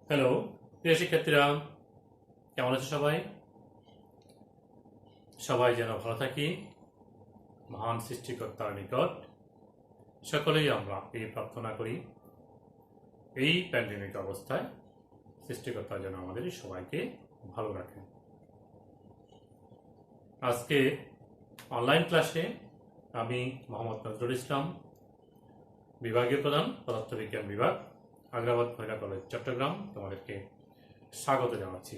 Hello প্রিয় শিক্ষার্থীরা, কেমন আছো সবাই? সবাই যেন ভালো থাকি। মহান সৃষ্টিকর্তার নিকট সকলেই আমরা এই প্রার্থনা করি, এই প্যান্ডেমিক অবস্থায় সৃষ্টিকর্তা যেন আমাদের সবাইকে ভালো রাখেন। আজকে অনলাইন ক্লাসে আমি মোহাম্মদ নজরুল ইসলাম, বিভাগীয় প্রধান পদার্থবিজ্ঞান বিভাগ, আগ্রাবাদ মহিলা কলেজ, চট্টগ্রাম, তোমাদেরকে স্বাগত জানাচ্ছি।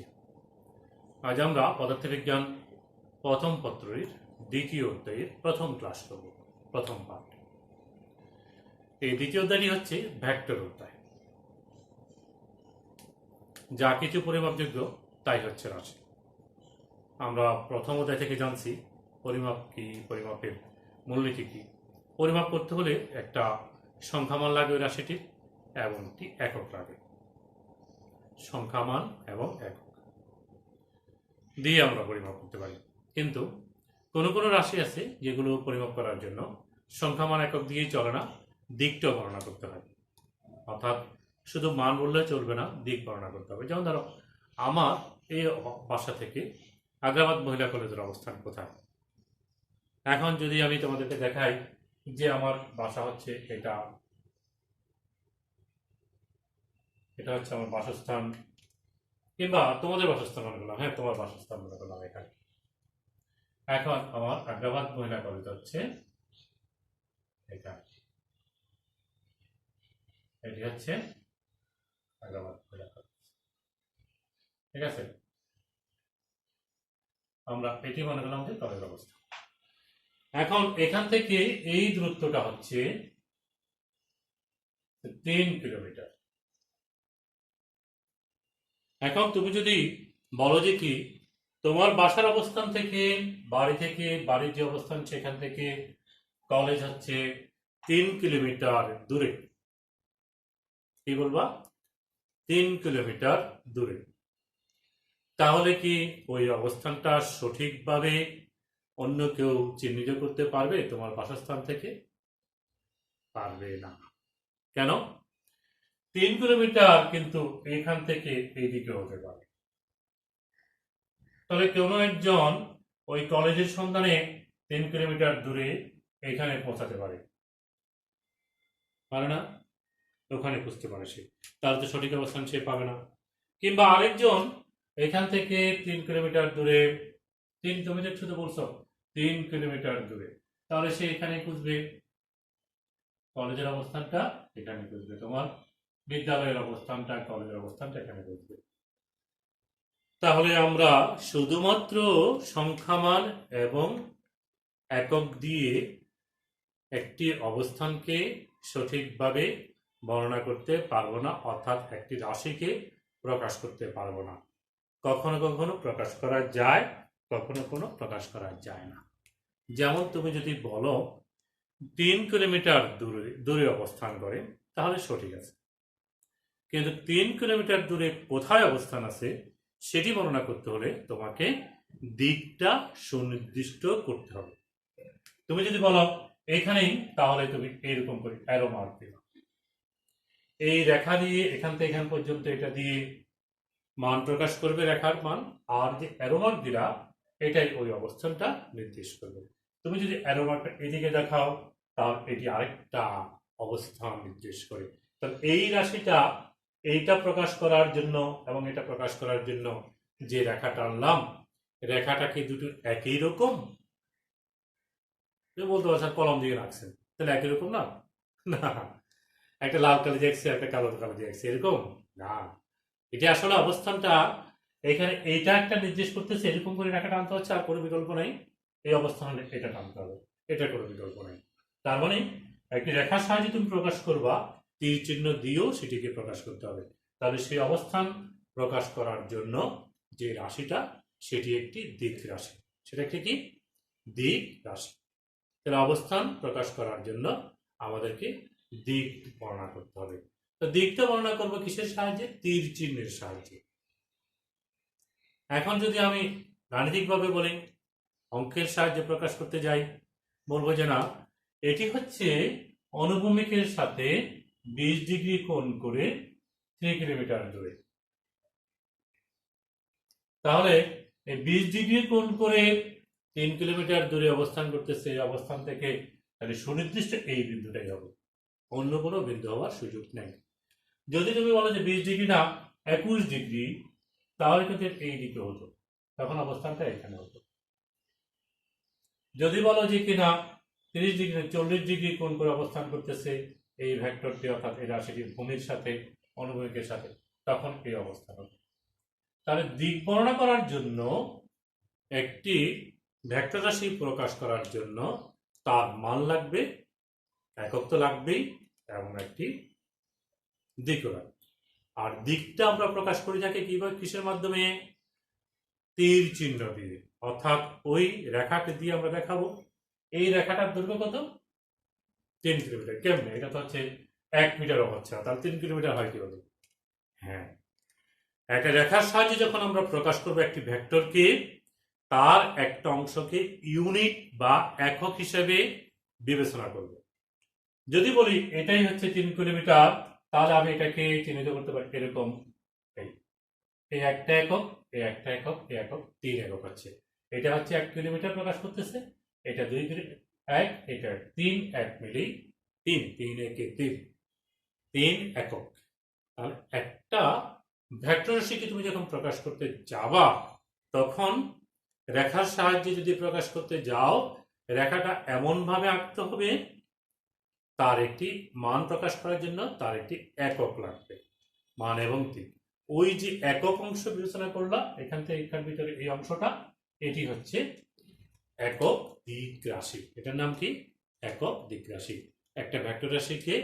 আজ আমরা পদার্থবিজ্ঞান প্রথম পত্রের দ্বিতীয় অধ্যায়ের প্রথম ক্লাস করব, প্রথম পার্ট। এই দ্বিতীয় অধ্যায়টি হচ্ছে ভেক্টর অধ্যায়। যা কিছু পরিমাপযোগ্য তাই হচ্ছে রাশি। আমরা প্রথম অধ্যায় থেকে জানছি পরিমাপ কি, পরিমাপের মূলনীতি কি। পরিমাপ করতে হলে একটা সংখ্যামান লাগে ওই রাশিটির এবং একটি একক লাগে। সংখ্যামান এবং একক দিয়ে আমরা পরিমাপ করতে পারি, কিন্তু কোনো কোনো রাশি আছে যেগুলো পরিমাপ করার জন্য সংখ্যামান একক দিয়েই চলে না, দিকটাও গণনা করতে হয়। অর্থাৎ শুধু মান বললে চলবে না, দিক গণনা করতে হবে। যেমন ধরো, আমার এই বাসা থেকে আগ্রাবাদ মহিলা কলেজের অবস্থান কোথায়। এখন যদি আমি তোমাদেরকে দেখাই যে আমার বাসা হচ্ছে এটা, এটা হচ্ছে আমার বাসস্থান, কিংবা তোমাদের বাসস্থান মনে করলাম, হ্যাঁ তোমার বাসস্থান মনে করলাম এখানে। এখন আমার আগ্রাবাদ মহিলা কলেজ হচ্ছে এটা, এটি হচ্ছে আগ্রাবাদ মহিলা কলেজ। ঠিক আছে, আমরা এটি মনে করলাম যে কলেজ অবস্থা। এখন এখান থেকে এই দূরত্বটা হচ্ছে 3 কিলোমিটার। এখন তুমি যদি বলো যে কি তোমার বাসার অবস্থান থেকে বাড়ির যে অবস্থান সেখান থেকে কলেজ হচ্ছে 3 কিলোমিটার দূরে, কি বলবা? 3 কিলোমিটার দূরে। তাহলে কি ওই অবস্থানটা সঠিকভাবে অন্য কেউ চিহ্নিত করতে পারবে তোমার বাসস্থান থেকে? পারবে না। কেন? 3 কিলোমিটার কিন্তু এখান থেকে এইদিকে হতে পারে। তাহলে কোনো একজন ওই কলেজের সন্ধানে 3 কিলোমিটার দূরে এখানে পৌঁছাতে পারে, পারে না? ওখানে খুঁজতে পারে সে, তাহলে তো সঠিক অবস্থান সে পাবে না। কিংবা আরেকজন এখান থেকে 3 কিলোমিটার দূরে, 3 কিলোমিটার শুধু বলছো, 3 কিলোমিটার দূরে, তাহলে সে এখানে খুঁজবে, কলেজের অবস্থানটা এখানে খুঁজবে, তোমার বিদ্যালয়ের অবস্থানটা, কলেজের অবস্থানটা এখানে খুঁজবে। তাহলে আমরা শুধুমাত্র সংখ্যামান এবং একক দিয়ে একটি অবস্থানকে সঠিকভাবে বর্ণনা করতে পারবো না, অর্থাৎ একটি রাশিকে প্রকাশ করতে পারবো না। কখনো কখনো প্রকাশ করা যায়, কখনো কোনো প্রকাশ করা যায় না। যেমন তুমি যদি বলো 3 কিলোমিটার দূরে দূরে অবস্থান করে, তাহলে সঠিক আছে। কিন্তু 3 কিলোমিটার দূরে কোথায় অবস্থান আছে সেটি বর্ণনা করতে হলে তোমাকে দিকটা সুনির্দিষ্ট করতে হবে। তুমি যদি বলো এইখানেই, তাহলে তুমি এরকম করে অ্যারো মার্ক দিবে, এই রেখা দিয়ে এখান থেকে এখান পর্যন্ত এটা দিয়ে মান প্রকাশ করবে, রেখার মান। আর যে অ্যারো মার্ক দিলা, এটাই ওই অবস্থানটা নির্দেশ করবে। তুমি যদি অ্যারো মার্কটা এদিকে দেখাও, তাহলে এটি আরেকটা অবস্থান নির্দেশ করে। তাহলে এই রাশিটা এইটা প্রকাশ করার জন্য এবং এটা প্রকাশ করার জন্য যে রেখাটা আনলাম, রেখাটা কি দুটো একই রকম? বলতে পারছেন কলম দিয়ে রাখছেন, তাহলে একই রকম না? না, একটা লাল কালি দেখছে, একটা কালো কালি দেখছে, এরকম না। এটা আসলে অবস্থানটা এখানে এইটা একটা নির্দেশ করতেছে, এরকম করে রেখা টানতে হচ্ছে, আর কোনো বিকল্প নাই। এই অবস্থানে এটা টানতে হবে, এটা কোনো বিকল্প নাই। তার মানে একটি রেখার সাহায্যে তুমি প্রকাশ করবা, তীর চিহ্ন দিয়েও সেটিকে প্রকাশ করতে হবে। তাহলে সেই অবস্থান প্রকাশ করার জন্য যে রাশিটা, সেটি একটি দিক রাশি। সেটা একটি কি? দিক রাশি। তাহলে অবস্থান প্রকাশ করার জন্য আমাদেরকে দিক বর্ণনা করতে হবে। তো দিকটা বর্ণনা করবো কিসের সাহায্যে? তীর চিহ্নের সাহায্যে। এখন যদি আমি গাণিতিকভাবে বলি, অঙ্কের সাহায্যে প্রকাশ করতে যাই, বলবো যে না, এটি হচ্ছে অনুভূমিকের সাথে 20 ডিগ্রি কোণ করে 3 কিলোমিটার দূরে। তাহলে এই 20 ডিগ্রি কোণ করে 3 কিলোমিটার দূরে অবস্থান করতেছে, এই অবস্থান থেকে তাহলে সুনির্দিষ্ট এই বিন্দুটাই হবে, অন্য কোনো বিন্দু হওয়ার সুযোগ নেই। যদি তুমি বলো যে 20 ডিগ্রি না 21 ডিগ্রি, তাহলে কিন্তু এই দিকে হতো, তখন অবস্থানটা এখানে হতো। যদি বলো যে কিনা 30 ডিগ্রি 40 ডিগ্রি কোণ করে অবস্থান করতেছে এই ভেক্টরটি, অর্থাৎ এই রাশিটি ভূমির সাথে অনুভূমিকের সাথে, তখন এই অবস্থান হবে। তাহলে দিক বর্ণনা করার জন্য একটি ভেক্টর রাশি প্রকাশ করার জন্য তার মান লাগবে, একক তো লাগবেই, এবং একটি দিকও লাগবে। আর দিকটা আমরা প্রকাশ করি যাকে কিভাবে, কিসের মাধ্যমে? তীর চিহ্ন দিয়ে, অর্থাৎ ওই রেখাকে দিয়ে আমরা দেখাবো এই রেখাটার দৈর্ঘ্য কত, 3 কিলোমিটার। কেমনে? এটা তো হচ্ছে 1 মিটারও হচ্ছে না, তাহলে 3 কিলোমিটার হয় কিভাবে? হ্যাঁ, একটা রেখার সাহায্যে যখন আমরা প্রকাশ করবো একটি ভেক্টরকে, তার একটা অংশকে ইউনিট বা একক হিসেবে বিবেচনা করব। যদি বলি এটাই হচ্ছে 3 কিলোমিটার, তাহলে আমি এটাকে চিহ্নিত করতে পারি এরকম, এই একটা একক, এই একটা একক, এই একক, 3 একক হচ্ছে। এটা হচ্ছে 1 কিলোমিটার প্রকাশ করতেছে, এটা 2 কিলোমিটার 1, এটা 3, 1 মিলি 3, 3 একে 3, 3 একক। তাহলে একটা ভেক্টর রাশিকে তুমি যখন প্রকাশ করতে যাবা, তখন রেখার সাহায্যে যদি প্রকাশ করতে যাও, রেখাটা এমন ভাবে আঁকতে হবে তার একটি মান প্রকাশ করার জন্য তার একটি একক লাগবে, মান এবং দিক। ওই যে একক অংশ বিবেচনা করলাম এখান থেকে এখান ভিতরে এই অংশটা, এটি হচ্ছে একক দিক রাশি। এটার নাম কি? একক দিক রাশি। একটা ভেক্টর রাশিকে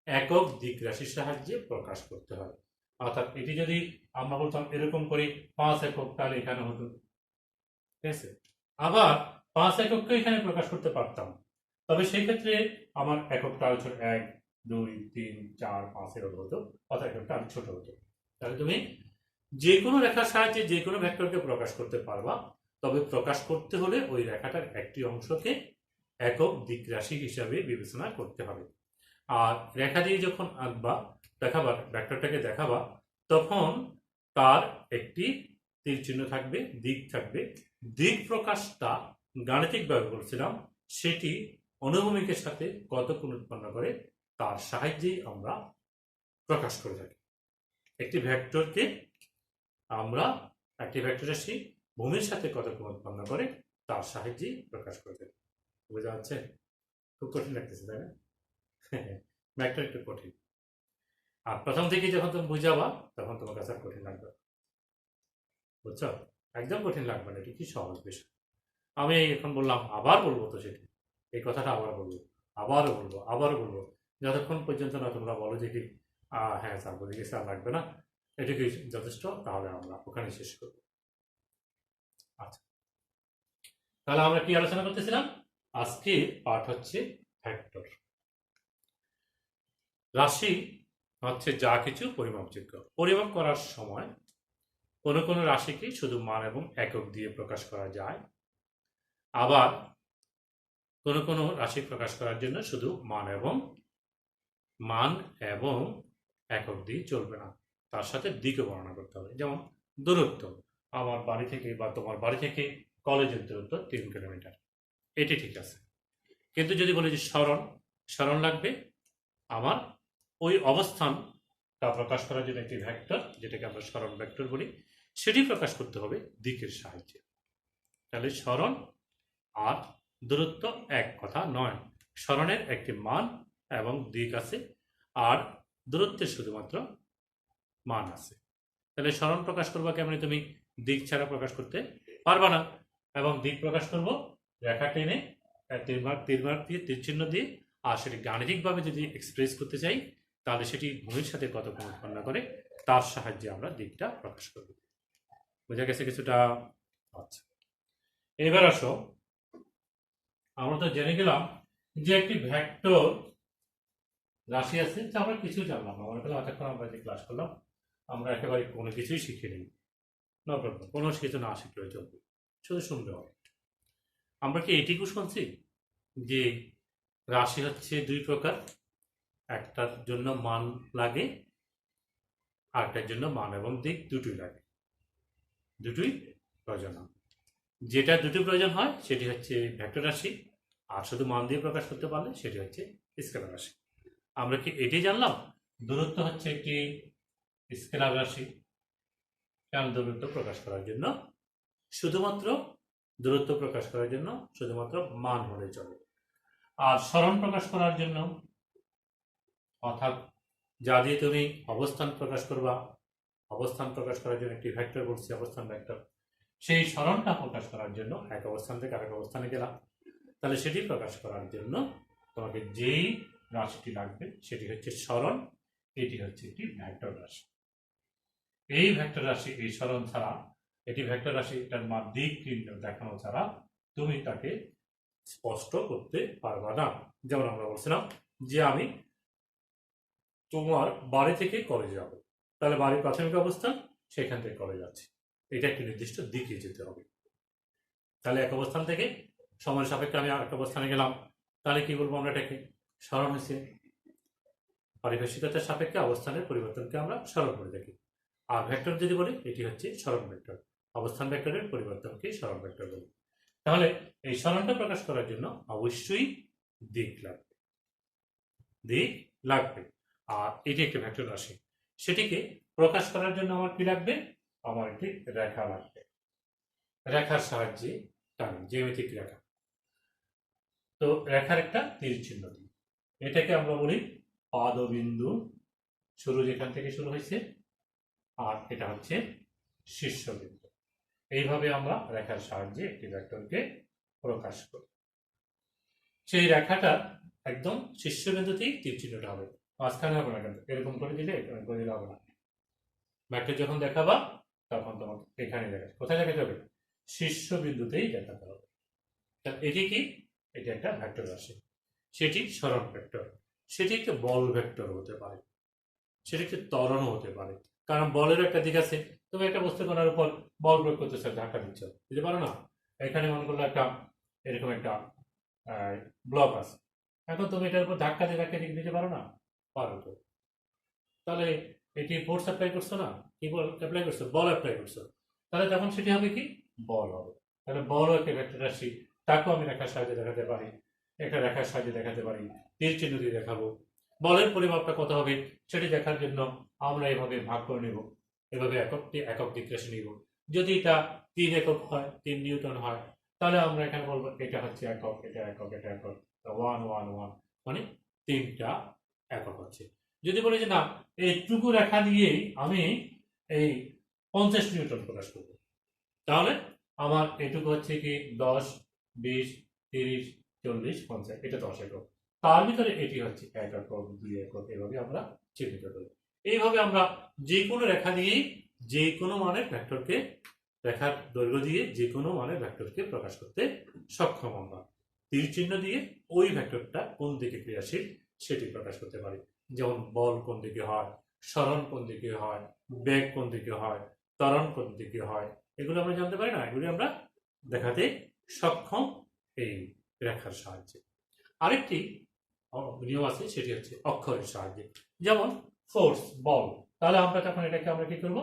একক দিক রাশির সাহায্যে প্রকাশ করতে হয়। অর্থাৎ এটি যদি আমরা বলতাম এরকম করি 5 একক, তাহলে এখানে হতো, ঠিক আছে? আবার 5 একককে এখানে প্রকাশ করতে পারতাম, তবে সেই ক্ষেত্রে আমার এককটা আরো ছোট, 1, 2, 3, 4, 5 এরকম হতো, অর্থাৎ এককটা আরো ছোট হতো। তাহলে তুমি যে কোনো রেখার সাহায্যে যে কোনো ভেক্টরকে প্রকাশ করতে পারবা, তবে প্রকাশ করতে হলে ওই রেখাটার একটি অংশকে একক দিক রাশি হিসাবে বিবেচনা করতে হবে। আর রেখা দিয়ে যখন আঁকবা, দেখাবার ভেক্টরটাকে দেখাবা, তখন তার একটি তীর চিহ্ন থাকবে, দিক থাকবে। দিক প্রকাশটা গাণিতিকভাবে বলছিলাম, সেটি অনুভূমিকের সাথে কত কোণ উৎপন্ন করে তার সাহায্যেই আমরা প্রকাশ করে থাকি। একটি ভেক্টরকে আমরা, একটি ভেক্টর রাশি ভূমির সাথে কত কোণ উৎপন্ন করে তার সাহায্যেই প্রকাশ করে থাকি। বোঝা যাচ্ছে? খুব কঠিন লাগতেছে, তাই না? ম্যাথটা একটু কঠিন। আর প্রথম থেকে যখন তুমি বুঝাবা, তখন তোমার কাছে কঠিন লাগবে, বুঝছো? একদম কঠিন লাগবে না, এটি কি সহজ বিষয়। আমি এখন বললাম, আবার বলবো তো সেটি, এই কথাটা আবার বলবো, আবারও বলবো, আবারও বলবো, যতক্ষণ পর্যন্ত না তোমরা বলো যে কি হ্যাঁ স্যার বুঝে গেছি, আর লাগবে না, এটুকুই যথেষ্ট, তাহলে আমরা ওখানে শেষ করবো। আচ্ছা, তাহলে আমরা কি আলোচনা করতেছিলাম? আজকে পাঠ হচ্ছে ভেক্টর রাশি, হচ্ছে যা কিছু পরিমাপযোগ্য। পরিমাপ করার সময় কোনো কোনো রাশিকে শুধু মান এবং একক দিয়ে প্রকাশ করা যায়, আবার কোনো কোনো রাশি প্রকাশ করার জন্য শুধু মান এবং একক দিয়ে চলবে না, তার সাথে দিকও বর্ণনা করতে হবে। যেমন দূরত্ব, আমার বাড়ি থেকে বা তোমার বাড়ি থেকে কলেজের দূরত্ব 3 কিলোমিটার, এটি ঠিক আছে। কিন্তু যদি বলি যে সরণ লাগবে আমার ওই অবস্থানটা প্রকাশ করার জন্য একটি ভেক্টর, যেটাকে আমরা সরণ ভেক্টর বলি, সেটি প্রকাশ করতে হবে দিকের সাহায্যে। তাহলে সরণ আর দূরত্ব এক কথা নয়, সরণের একটি মান এবং দিক আছে, আর দূরত্বের শুধুমাত্র মান আছে। তাহলে সরণ প্রকাশ করবা কেমনে? তুমি দিক ছাড়া প্রকাশ করতে পারবা না, এবং দিক প্রকাশ করব রেখা টেনে তীরমার্ক দিয়ে, তীর চিহ্ন দিয়ে। আর সেটি গাণিতিকভাবে যদি এক্সপ্রেস করতে চাই, তাহলে সেটি ভূমির সাথে কত কোণ উৎপন্ন করে তার সাহায্যে আমরা দিকটা প্রকাশ করব। বোঝা গেছে কিছুটা? আচ্ছা, এবার আসো, আমরা তো জেনে গেলাম যে একটি ভেক্টর রাশি আছে, যা আমরা কিছু জানলাম না, মনে করলাম এতক্ষণ আমরা যে ক্লাস করলাম আমরা একেবারে কোনো কিছুই শিখিনি। নো প্রবলেম, কোনো কিছু না শিখলেও চলবে, শুধু শুনতে হবে। আমরা কি এটুকু শুনছি যে রাশি হচ্ছে 2 প্রকার, একটার জন্য মান লাগে, আরেকটার জন্য মান এবং দিক দুটোই লাগে। দুটোই প্রয়োজন হয়। যেটা দুটো প্রয়োজন হয় সেটি হচ্ছে ভেক্টর রাশি, আর শুধু মান দিয়ে প্রকাশ করতে পারলে সেটি হচ্ছে স্কেলার রাশি। আমরা কি এটি জানলাম? দূরত্ব হচ্ছে একটি স্কেলার রাশি, কারণ দূরত্ব প্রকাশ করার জন্য শুধুমাত্র দূরত্ব প্রকাশ করার জন্য শুধুমাত্র মান হলে চলে। আর সরণ প্রকাশ করার জন্য, অর্থাৎ যা দিয়ে তুমি অবস্থান প্রকাশ করবা, অবস্থান প্রকাশ করার জন্য একটি ভেক্টর বলছি, অবস্থান ভেক্টর, সেই সরণটা প্রকাশ করার জন্য এক অবস্থান থেকে আরেক অবস্থানে গেলাম, তাহলে সেটি প্রকাশ করার জন্য তোমাকে যেই রাশিটি লাগবে সেটি হচ্ছে সরণ। এটি হচ্ছে একটি ভেক্টর রাশি। এই ভেক্টর রাশি, এই সরণ ছাড়া, এটি ভেক্টর রাশি, এটার মান দিক দেখানো ছাড়া তুমি তাকে স্পষ্ট করতে পারবা না। যেমন আমরা বলছিলাম যে আমি তোমার বাড়ি থেকে কলেজে যাবো, তাহলে বাড়ির প্রাথমিক অবস্থান, সেখান থেকে কলেজ যাচ্ছি, এটা একটি নির্দিষ্ট দিকে যেতে হবে। তাহলে এক অবস্থান থেকে সময়ের সাপেক্ষে আমি আরেক অবস্থানে গেলাম, তাহলে কি বলবো আমরা এটাকে? সরণ হয়েছে। পারিভাষিকতার সাপেক্ষে অবস্থানের পরিবর্তনকে আমরা সরণ করে থাকি। আর ভেক্টর যদি বলি, এটি হচ্ছে সরণ ভেক্টর। অবস্থান ভেক্টরের পরিবর্তনকে সরণ ভেক্টর বলি। তাহলে এই সরণটা প্রকাশ করার জন্য অবশ্যই দিক লাগবে, দিক লাগবে। আর এটি একটি ভেক্টর রাশি, সেটিকে প্রকাশ করার জন্য আমার কি লাগবে? আমার একটি রেখা লাগবে। রেখার সাহায্যে টানি, জ্যামিতিক রেখা। তো রেখার একটা তীর চিহ্ন দিই, এটাকে আমরা বলি পাদবিন্দু। শুরু যেখান থেকে শুরু হয়েছে, আর এটা হচ্ছে শীর্ষবিন্দু। এইভাবে আমরা রেখার সাহায্যে একটি ভেক্টরকে প্রকাশ করি। সেই রেখাটা একদম শীর্ষবিন্দুতেই তীর চিহ্নটা হবে, মাঝখানে হবে না, কিন্তু এরকম করে দিলে হবে না। ভেক্টর যখন দেখাবা তখন তোমাকে এখানে দেখাবে। কোথায় দেখাতে হবে? শীর্ষবিন্দুতেই দেখাতে হবে। এটি কি? এটি একটা ভেক্টর রাশি, সেটি সরণ ভেক্টর। সেটি একটা বল ভেক্টর হতে পারে, সেটি একটি ত্বরণও হতে পারে। কারণ বলের একটা দিক আছে, তুমি একটা বস্তু করার উপর বল প্রয়োগ করতেছো, ধাক্কা দিচ্ছ, দিতে পারো না? এখানে মনে করলো একটা এরকম একটা ব্লক আছে, এখন তুমি এটার উপর ধাক্কা দিয়ে দিতে পারো না? পারো তো। তাহলে এটি ফোর্স অ্যাপ্লাই করছো না, কি বল অ্যাপ্লাই করছো? বল অ্যাপ্লাই করছো, তাহলে তখন সেটি হবে কি? বল হবে। তাহলে বলও একটা ভেক্টর রাশি, তাকেও আমি রেখার সাহায্যে দেখাতে পারি, একটা রেখার সাহায্যে দেখাতে পারি, তীর চিহ্ন দিয়ে দেখাবো। বলের পরিমাপটা কত হবে সেটি দেখার জন্য আমরা এভাবে ভাগ করে নেব, এভাবে একক দিক রাশি নিব। যদি এটা 3 একক হয়, 3 নিউটন হয়, তাহলে আমরা এখানে বলবো এটা হচ্ছে একক, এটা একক, এটা একক, 1 1 1, মানে 3টা একক হচ্ছে। যদি বলি যে না, এইটুকু রেখা দিয়েই আমি এই 50 নিউটন প্রকাশ করব, তাহলে আমার এটুকু হচ্ছে কি 10 20 30 40 50, এটা 10 একক। তার ভিতরে এটি হচ্ছে 1 একক 2 একক, এভাবে আমরা চিহ্নিত করি। এইভাবে আমরা যে কোনো রেখা দিয়েই যে কোনো মানের ভেক্টরকে, রেখার দৈর্ঘ্য দিয়ে যে কোনো মানের ভেক্টরকে প্রকাশ করতে সক্ষম। আমরা তীর চিহ্ন দিয়ে ওই ভেক্টরটা কোন দিকে ক্রিয়াশীল সেটি প্রকাশ করতে পারি। যেমন বল কোন দিকে হয়, সরণ কোন দিকে হয়, বেগ কোন দিকে হয়, ত্বরণ কোন দিকে হয়, এগুলো আমরা জানতে পারি না, এগুলি আমরা দেখাতে সক্ষম এই রেখার সাহায্যে। আরেকটি নিয়ম আছে, সেটি হচ্ছে অক্ষরের সাহায্যে। যেমন ফোর্স, বল, তাহলে আমরা তখন এটাকে আমরা কি করব?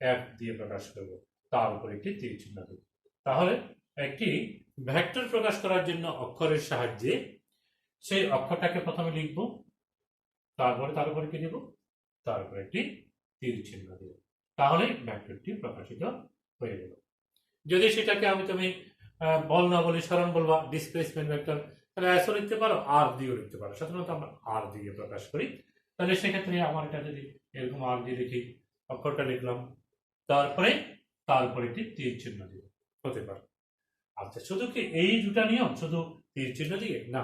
এফ দিয়ে প্রকাশ করব, তার উপর একটি তীর চিহ্ন দেব। তাহলে একটি ভেক্টর প্রকাশ করার জন্য অক্ষরের সাহায্যে সেই অক্ষরটাকে প্রথমে লিখব, তারপরে তার উপরে কি দেব? তার উপরে একটি তীর চিহ্ন দেব, তাহলে ভেক্টরটি প্রকাশিত হয়ে গেল। যদি সেটাকে তুমি বল না বলি, সরণ বলবা, ডিসপ্লেসমেন্ট ভেক্টর, তাহলে এসও লিখতে পারো, আর দিয়েও লিখতে পারো। সাধারণত আমরা আর দিয়ে প্রকাশ করি। তাহলে সেক্ষেত্রে আমার এটা যদি এরকম আর দিয়ে লিখি, অক্ষরটা লিখলাম, তারপরে একটি তীর চিহ্ন দিব, হতে পারে। আচ্ছা, শুধু কি এই দুটা নিয়ম, শুধু তীর চিহ্ন দিয়ে? না,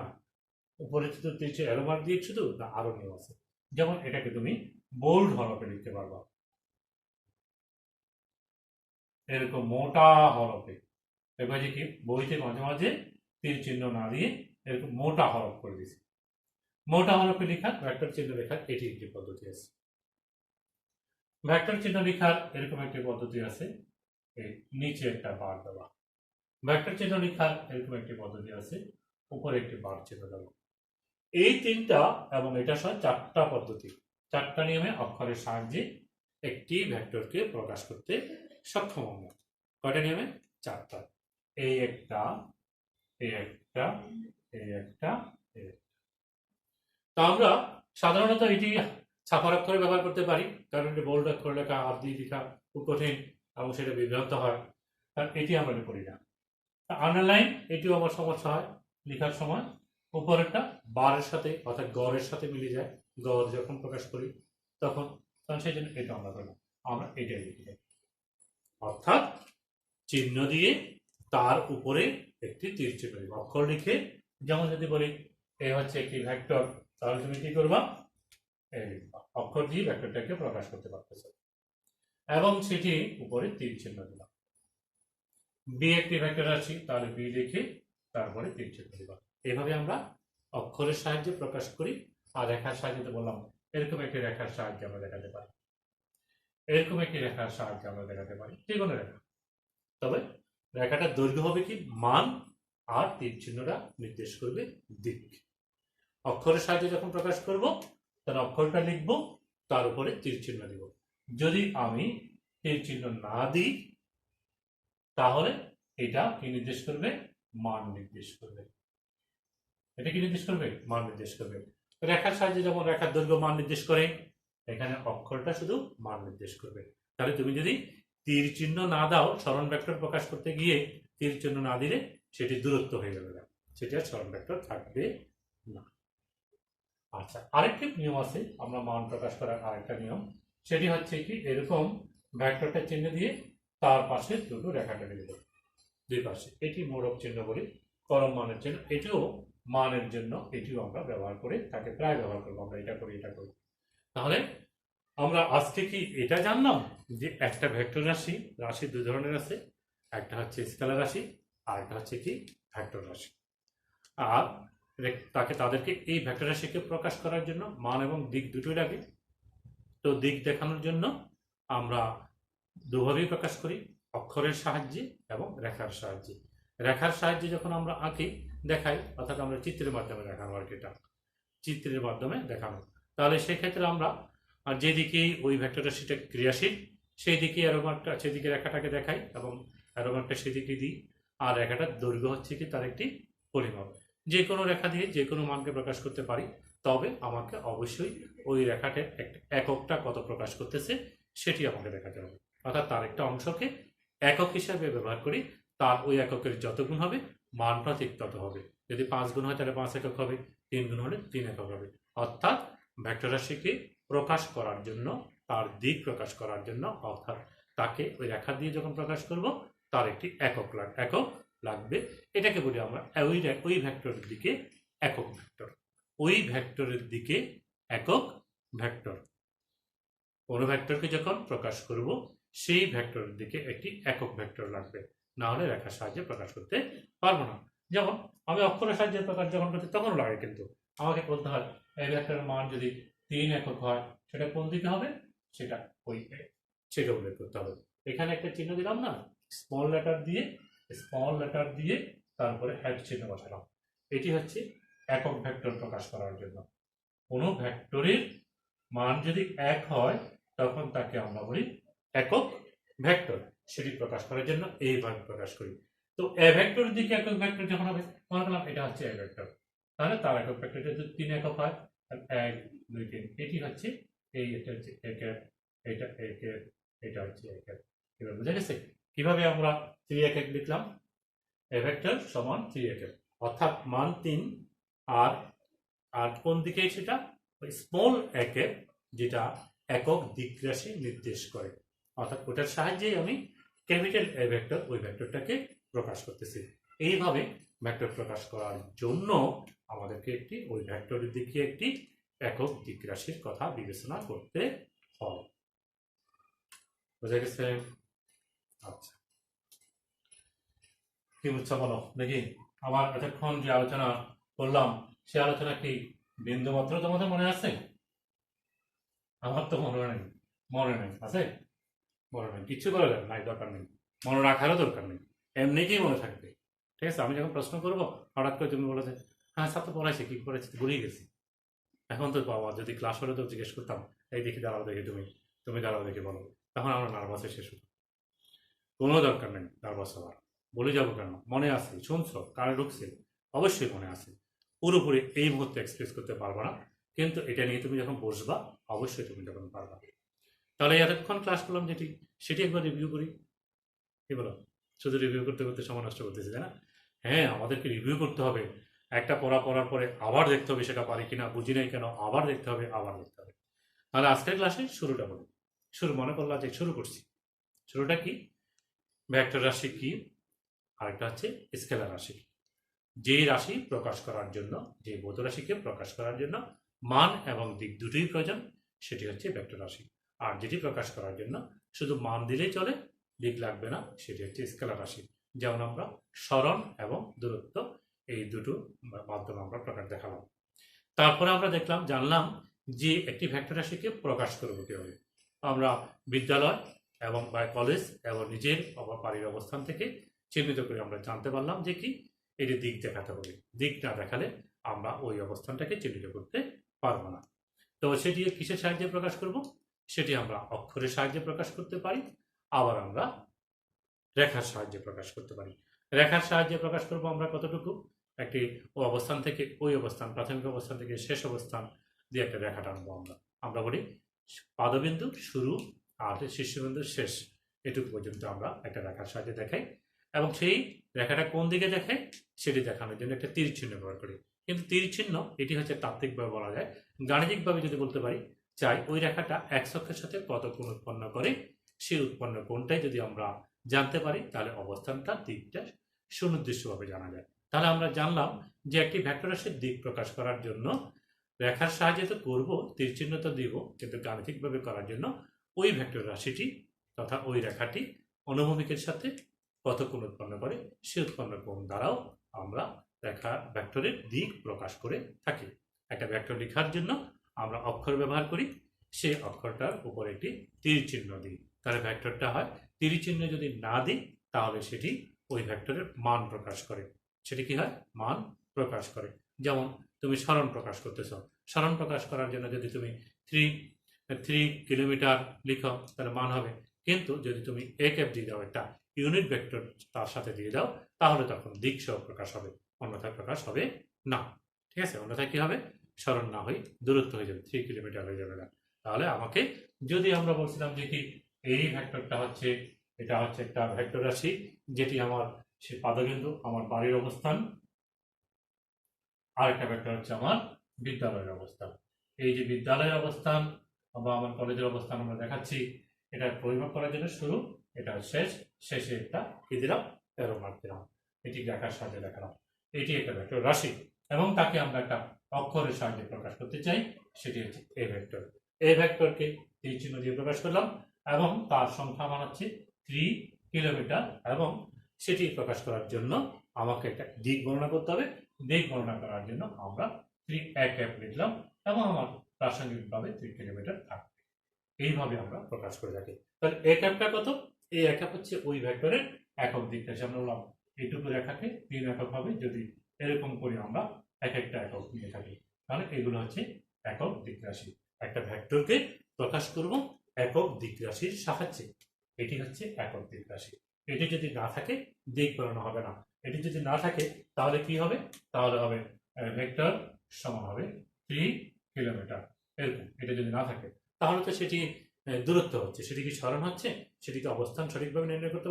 উপরে শুধু তীর চিহ্ন এরো মার্ক দিয়ে শুধু না, আরো নিয়ম আছে। যেমন এটাকে তুমি বোল্ড হরফে লিখতে পারবা, এরকম মোটা হরফে। এবার যে কি বইতে মাঝে মাঝে তীর চিহ্ন না দিয়ে এরকম মোটা হরফ করে দিয়েছে। মোটা হরফে লেখা ভেক্টর চিহ্ন লেখার এটি একটি পদ্ধতি আছে। ভেক্টর চিহ্ন লেখার এরকম একটি পদ্ধতি আছে, এই নিচে একটা বার দেওয়া। ভেক্টর চিহ্ন লেখার এরকম একটি পদ্ধতি আছে, উপরে একটি বার চিহ্ন দেওয়া। এই তিনটা এবং এটা সহ 4টা পদ্ধতি, 4টা নিয়মে অক্ষরের সাহায্যে একটি ভেক্টরকে প্রকাশ করতে সক্ষম আমরা। কয়টা নিয়মে? 4টা। এই একটা, এই একটা, এই একটা, এই একটা। তো আমরা সাধারণত এটি ছাপার অক্ষরে ব্যবহার করতে পারি, কারণ এটি বোল্ড অক্ষরে লেখা, হাত দিয়ে লেখা খুব কঠিন এবং সেটা বিভ্রান্ত হয়, কারণ এটি আমরা করি না। আন্ডারলাইন এটিও আমার সমস্যা হয় লেখার সময়, উপরেরটা বারের সাথে অর্থাৎ গড়ের সাথে মিলে যায়, গড় যখন প্রকাশ করি তখন, সেই জন্য এটা আমরা করি না, আমরা এটাই লিখে যাই, অর্থাৎ চিহ্ন দিয়ে তার উপরে একটি তীর চিহ্ন দিব, অক্ষর লিখে। যেমন যদি বলি এ হচ্ছে একটি ভেক্টর, তাহলে তুমি কি করবা? এই লিখবা, অক্ষর দিয়ে ভেক্টরটাকে প্রকাশ করতে পারতেছে এবং সেটি উপরে তীর চিহ্ন দিলাম। বি একটি ভেক্টর রাশি, তাহলে বি লিখে তারপরে তীর চিহ্ন দিবা। এইভাবে আমরা অক্ষরের সাহায্যে প্রকাশ করি। আর রেখার সাহায্যে বললাম, এরকম একটি রেখার সাহায্যে আমরা দেখাতে পারি, এরকম একটি রেখার সাহায্যে আমরা দেখাতে পারি, যে কোনো রেখা। তবে রেখাটার দৈর্ঘ্য হবে কি? মান, আর তীর চিহ্নটা নির্দেশ করবে দিক। অক্ষরের সাহায্যে যখন প্রকাশ করব, তার অক্ষরটা লিখব, তার উপরে তীর চিহ্ন দিব। যদি আমি তীর চিহ্ন না দিই, তাহলে এটা কি নির্দেশ করবে? মান নির্দেশ করবে। এটা কি নির্দেশ করবে? মান নির্দেশ করবে। রেখার সাহায্যে যেমন রেখার দৈর্ঘ্য মান নির্দেশ করে, এখানে অক্ষরটা শুধু মান নির্দেশ করবে। তাহলে তুমি যদি তীর চিহ্ন না দাও, সরণ ভেক্টর প্রকাশ করতে গিয়ে তীর চিহ্ন না দিলে সেটি দূরত্ব হয়ে যাবে, সেটা সরণ ভেক্টর থাকবে না। আচ্ছা, আরেকটি নিয়ম আছে আমরা মান প্রকাশ করার, আরেকটা নিয়ম, সেটি হচ্ছে কি, এরকম ভেক্টরটা চিহ্ন দিয়ে তার পাশে দুটো রেখা টেনে দিল, দুই পাশে, এটি মোড়ক চিহ্ন বলি, পরম মানের চিহ্ন। এটিও মানের জন্য, এটিও আমরা ব্যবহার করে তাকে প্রায় ব্যবহার করবো, আমরা এটা করি, এটা করি। তাহলে আমরা আজকে কি এটা জানলাম যে একটা ভেক্টর রাশি, রাশি দুই ধরনের আছে, একটা হচ্ছে স্কেলার রাশি, আর একটা হচ্ছে কি ভেক্টর রাশি। আর তাদেরকে এই ভেক্টর রাশিকে প্রকাশ করার জন্য মান এবং দিক দুটোই লাগে। তো দিক দেখানোর জন্য আমরা দুভাবেই প্রকাশ করি, অক্ষরের সাহায্যে এবং রেখার সাহায্যে। রেখার সাহায্যে যখন আমরা আঁকি, দেখাই, অর্থাৎ আমরা চিত্রের মাধ্যমে দেখানো, আর এটা চিত্রের মাধ্যমে দেখানো, তাহলে সেক্ষেত্রে আমরা যেদিকে ওই ভেক্টর রাশিটা ক্রিয়াশীল, সেই দিকে এরকম একটা, সেদিকে রেখাটাকে দেখাই এবং এরকম একটা সেদিকে দিই। আর রেখাটার দৈর্ঘ্য হচ্ছে কি তার একটি পরিমাপ, যে কোনো রেখা দিয়ে যে কোনো মানকে প্রকাশ করতে পারি, তবে আমাকে অবশ্যই ওই রেখাটার এককটা কত প্রকাশ করতেছে সেটি আমাকে দেখাতে হবে, অর্থাৎ তার একটা অংশকে একক হিসাবে ব্যবহার করি, তার ওই এককের যত গুণ হবে মানটা ঠিক তত হবে। যদি 5 গুণ হয় তাহলে 5 একক হবে, 3 গুণ হলে 3 একক হবে। অর্থাৎ ভেক্টর রাশিকে প্রকাশ করার জন্য, তার দিক প্রকাশ করার জন্য, অর্থাৎ তাকে ওই রেখা দিয়ে যখন প্রকাশ করব, তার একটি একক লাগবে। এটাকে বলি আমরা ওই ভেক্টরের দিকে একক ভেক্টর, ওই ভেক্টরের দিকে একক ভেক্টর। কোনো ভেক্টরকে যখন প্রকাশ করব, সেই ভেক্টরের দিকে একটি একক ভেক্টর লাগবে, না হলে রেখার সাহায্যে প্রকাশ করতে পারবো না। যেমন আমি অক্ষরের সাহায্যে প্রকাশ যখন করতে, তখন লাগে, কিন্তু আমাকে বলতে হয় এই ভেক্টরের মান যদি 3 একক হয়, সেটা কোন দিকে হবে, সেটা সেটা উল্লেখ করতে হবে। এখানে একটা চিহ্ন দিলাম না, স্মল লেটার দিয়ে তারপরে হ্যাট চিহ্ন বসালাম, এটি হচ্ছে একক ভেক্টর প্রকাশ করার জন্য। কোনো ভেক্টরের মান যদি 1 হয়, তখন তাকে আমরা বলি একক ভেক্টর। সেটি প্রকাশ করার জন্য এইভাবে প্রকাশ করি। তো এ ভেক্টরের দিকে একক ভেক্টর যখন হবে, মনে করলাম এটা হচ্ছে এ ভেক্টর, তাহলে তার একক ভেক্টর যদি 3 একক হয়, 1 2 3, এটি হচ্ছে এটা হচ্ছে একের, এটা একের, এটা হচ্ছে একের। এবার বুঝা গেছে কিভাবে আমরা 3 একক লিখলাম? এ ভেক্টর সমান 3 একক, অর্থাৎ মান 3, আর আর কোন দিকে সেটা, ওই স্মল একের, যেটা একক দিক রাশি নির্দেশ করে, অর্থাৎ ওটার সাহায্যে আমি ক্যাপিটাল এ ভেক্টর, ওই ভেক্টরটাকে প্রকাশ করতেছি। এইভাবে ভেক্টর প্রকাশ করার জন্য আমাদেরকে একটি ওই ভেক্টরের দিকে একটি একক দিক রাশির কথা বিবেচনা করতে হয়। বুঝা গেছে? আচ্ছা, কি বুঝছো বলো দেখি। আমার এতক্ষণ যে আলোচনা করলাম, সে আলোচনা কি বিন্দু মাত্র তোমাদের মনে আছে? আমার তো মনে নেই, আছে? মনে নেই, কিচ্ছু করা যাবে নাই, দরকার নেই, মনে রাখারও দরকার নেই, এমনিকেই মনে থাকবে। ঠিক আছে, আমি যখন প্রশ্ন করবো, হঠাৎ করে তুমি বলে যে হ্যাঁ স্যার তো পড়াইছে, কি পড়াইছে ভুলিয়ে গেছি। এখন তো বাবা, যদি ক্লাস হলে তো জিজ্ঞেস করতাম, এই দেখি দাঁড়াও দেখি, তুমি দাঁড়াও দেখি বলো, তখন আমার নার্ভাসে শেষ হতো। কোনো দরকার নেই নার্ভাস হওয়ার। বলে যাবো কেন, মনে আছে, শুনছো, কানে ঢুকছে, অবশ্যই মনে আছে। পুরোপুরি এই মুহূর্তে এক্সপ্রেস করতে পারবো না, কিন্তু এটা নিয়ে তুমি যখন বসবা অবশ্যই তুমি তখন পারবা। তাহলে এতক্ষণ ক্লাস করলাম যেটি, সেটি একবার রিভিউ করি। কি বলো? শুধু রিভিউ করতে করতে সময় নষ্ট করতেছি, তাই না? হ্যাঁ, আমাদেরকে রিভিউ করতে হবে। একটা পড়ার পরে আবার দেখতে হবে সেটা পারি কিনা, বুঝি নাই কেন, আবার দেখতে হবে, আবার দেখতে হবে। তাহলে আজকের ক্লাসে শুরুটা বলি। শুরু মনে করলা যে শুরু করছি। শুরুটা কি? ভেক্টর রাশি কি, আরেকটা হচ্ছে স্কেলার রাশি। যে রাশি প্রকাশ করার জন্য, যে ভৌত রাশিকে প্রকাশ করার জন্য মান এবং দিক দুটোই প্রয়োজন, সেটি হচ্ছে ভেক্টর রাশি। আর যেটি প্রকাশ করার জন্য শুধু মান দিলেই চলে, দিক লাগবে না, সেটি হচ্ছে স্কেলার রাশি। যেমন আমরা সরণ এবং দূরত্ব এই দুটো মাধ্যমে আমরা প্রকাশ দেখালাম। তারপরে আমরা জানলাম যে একটি ভেক্টর রাশিকে প্রকাশ করব কিভাবে। আমরা বিদ্যালয় এবং বা কলেজ এবং নিজের বাড়ির অবস্থান থেকে চিহ্নিত করে আমরা জানতে পারলাম যে কি এটি দিক দেখাতে হবে। দিক না দেখালে আমরা ওই অবস্থানটাকে চিহ্নিত করতে পারবো না। তো সেটি কিসের সাহায্যে প্রকাশ করব? সেটি আমরা অক্ষরের সাহায্যে প্রকাশ করতে পারি, আবার আমরা রেখার সাহায্যে প্রকাশ করতে পারি। রেখার সাহায্যে প্রকাশ করব আমরা কতটুকু? একটি অবস্থান থেকে ওই অবস্থান, প্রাথমিক অবস্থান থেকে শেষ অবস্থান দিয়ে একটা রেখা টানবো আমরা। আমরা বলি পাদবিন্দু শুরু আর শীর্ষবিন্দু শেষ, এটুকু পর্যন্ত আমরা একটা রেখার সাহায্যে দেখাই। এবং সেই রেখাটা কোন দিকে দেখাই সেটি দেখানোর জন্য একটা তীর চিহ্ন ব্যবহার করি। কিন্তু তীর চিহ্ন এটি হচ্ছে তাত্ত্বিকভাবে বলা যায়। গাণিতিকভাবে যদি বলতে পারি, চাই ওই রেখাটা এক অক্ষের সাথে কত কোণ উৎপন্ন করে, সেই উৎপন্ন কোণটাই যদি আমরা জানতে পারি তাহলে অবস্থানটা, দিকটা সুনির্দিষ্টভাবে জানা যায়। তাহলে আমরা জানলাম যে একটি ভেক্টর রাশির দিক প্রকাশ করার জন্য রেখার সাহায্যে তো করবো, তীর চিহ্ন তো দিব, কিন্তু গাণিতিকভাবে করার জন্য ওই ভেক্টর রাশিটি তথা ওই রেখাটি অনুভূমিকের সাথে কত কোণ উৎপন্ন করে, সে উৎপন্ন কোণ দ্বারাও আমরা ভেক্টরের দিক প্রকাশ করে থাকি। একটা ভেক্টর লেখার জন্য আমরা অক্ষর ব্যবহার করি, সেই অক্ষরটার উপর একটি তীর চিহ্ন দিই, তাহলে ভেক্টরটা হয়। তীর চিহ্ন যদি না দিই তাহলে সেটি ওই ভেক্টরের মান প্রকাশ করে। সেটি কি হয়? মান প্রকাশ করে। যেমন তুমি সরণ প্রকাশ করতেছ, সরণ প্রকাশ করার জন্য যদি তুমি 3 কিলোমিটার লিখো তাহলে মান হবে। কিন্তু যদি তুমি এক দিয়ে দাও, একটা ইউনিট ভেক্টর তার সাথে দিয়ে দাও, তাহলে তখন দিক সহ প্রকাশ হবে, অন্যথায় প্রকাশ হবে না। ঠিক আছে? অন্যথায় কি হবে? সরণ না হয়ে দূরত্ব হয়ে যাবে, 3 কিলোমিটার হয়ে যাবে না। তাহলে আমাকে, যদি আমরা বলছিলাম যে কি এই ভেক্টরটা হচ্ছে, এটা হচ্ছে একটা ভেক্টর রাশি যেটি আমার সে পাদবিন্দু, আমার বাড়ির অবস্থান, আর একটা ভেক্টর হচ্ছে আমার বিদ্যালয়ের অবস্থান। এই যে বিদ্যালয়ের অবস্থান বা আমার কলেজের অবস্থান আমরা দেখাচ্ছি, এটা পরিমাপ করার জন্য শুরু, এটা শেষ, শেষে একটা কি দিলাম? এরো মার্ক দিলাম। এটি দেখার সাহায্যে দেখালাম। এটি একটা ভেক্টর রাশি এবং তাকে আমরা একটা অক্ষরের সাহায্যে প্রকাশ করতে চাই, সেটি হচ্ছে এ ভেক্টর। এই ভেক্টরকে তীর চিহ্ন দিয়ে প্রকাশ করলাম এবং তার সংখ্যা মান হচ্ছে 3 কিলোমিটার, এবং সেটি প্রকাশ করার জন্য আমাকে একটা দিক গণনা করতে হবে। দিক গণনা করার জন্য আমরা 3 লিখলাম এবং আমার প্রাসঙ্গিকভাবে 3 কিলোমিটার থাকবে। এইভাবে আমরা প্রকাশ করে থাকি। তাহলে টা কত? এই একক হচ্ছে ওই ভেক্টরের একক দিক রাশি। আমরা বললাম এইটুকু রেখাকে 3 একক হবে যদি এরকম করে আমরা একটা একক নিয়ে থাকি, তাহলে এগুলো হচ্ছে একক দিক রাশি। একটা ভেক্টরকে প্রকাশ করব একক দিক রাশির সাহায্যে, এটি হচ্ছে একক দিক রাশি। এটি যদি না থাকে দিক গণনা হবে না। এটি যদি না থাকে তাহলে কি হবে? তাহলে হবে ভেক্টর সমান হবে 3 কিলোমিটার, এরকম। এটা যদি না থাকে তাহলে তো সেটি দূরত্ব হচ্ছে, সেটি কি সরণ হচ্ছে, সেটিকে অবস্থান সঠিকভাবে নির্ণয় করতে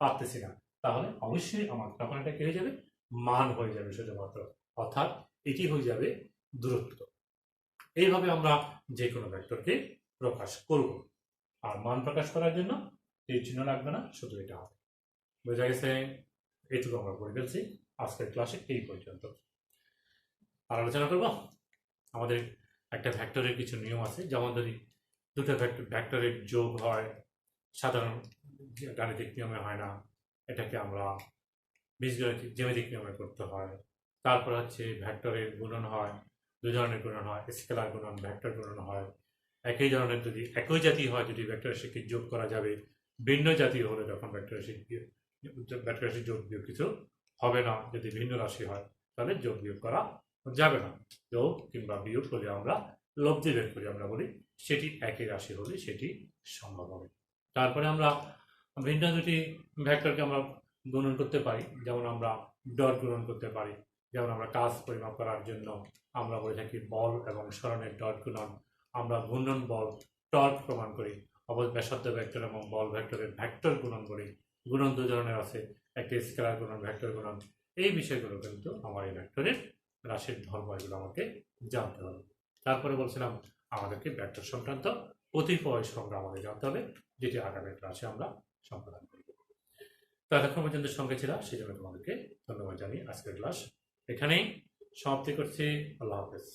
পারতেছি না। তাহলে অবশ্যই আমার তখন এটা কি হয়ে যাবে? মান হয়ে যাবে শুধুমাত্র, অর্থাৎ এটি হয়ে যাবে দূরত্ব। এইভাবে আমরা যে কোনো ভেক্টরকে প্রকাশ করব। আর মান প্রকাশ করার জন্য তীর চিহ্ন লাগবে না, শুধু এটা হবে। বোঝা গেছে? এইটুকু আমরা করে ফেলছি আজকের ক্লাসে এই পর্যন্ত। আর আলোচনা করব আমাদের একটা ভেক্টরের কিছু নিয়ম আছে। যেমন যদি দুটো ভেক্টরের যোগ হয়, সাধারণ গাণিতিক নিয়মে হয় না, এটাকে আমরা বীজগণিতিক জ্যামিতিক নিয়মে করতে হয়। তারপর হচ্ছে ভেক্টরের গুণন হয়, দুই ধরনের গুণন হয়, স্কেলার গুণন, ভেক্টর গুণন হয়। একই ধরনের যদি একই জাতি হয়, যদি ভেক্টর রাশিকে যোগ করা যাবে, ভিন্ন জাতীয় হলে তখন ভেক্টর রাশির যোগ বিয়োগ কিছু হবে না। যদি ভিন্ন রাশি হয় তাহলে যোগ বিয়োগ করা যাবে না। যোগ কিংবা বিয়োগ হলে আমরা লব্ধি বের করি, আমরা বলি সেটি একই রাশি হলে সেটি সম্ভব হবে। তারপরে আমরা ভিন্ন দুটি ভেক্টরকে আমরা গুণন করতে পারি, যেমন আমরা ডট গুণন করতে পারি, যেমন আমরা কাজ পরিমাপ করার জন্য আমরা বলে থাকি বল এবং সরণের ডট গুণন, আমরা ঘূর্ণন বল টর্ক প্রমাণ করি, অবশ্য ব্যাসার্ধ ভেক্টর এবং বল ভেক্টরের ভেক্টর গুণন করি। গুণন দু ধরনের আছে, একটি স্কেলার গুণন, ভেক্টর গুণন। এই বিষয়গুলো কিন্তু আমার এই ভেক্টরের রাশির ধর্ম, এগুলো আমাকে জানতে হবে। তারপরে বলছিলাম আমাদেরকে ভেক্টর সংক্রান্ত কতিপয় সংখ্যা আমাদের জানতে হবে, যেটি আগামী ক্লাসে আমরা সম্পাদন করব। তো এতক্ষণ পর্যন্ত সঙ্গে ছিল, সেই জন্য তোমাদেরকে ধন্যবাদ জানিয়ে আজকের ক্লাস এখানেই সমাপ্তি করছি। আল্লাহ হাফেজ।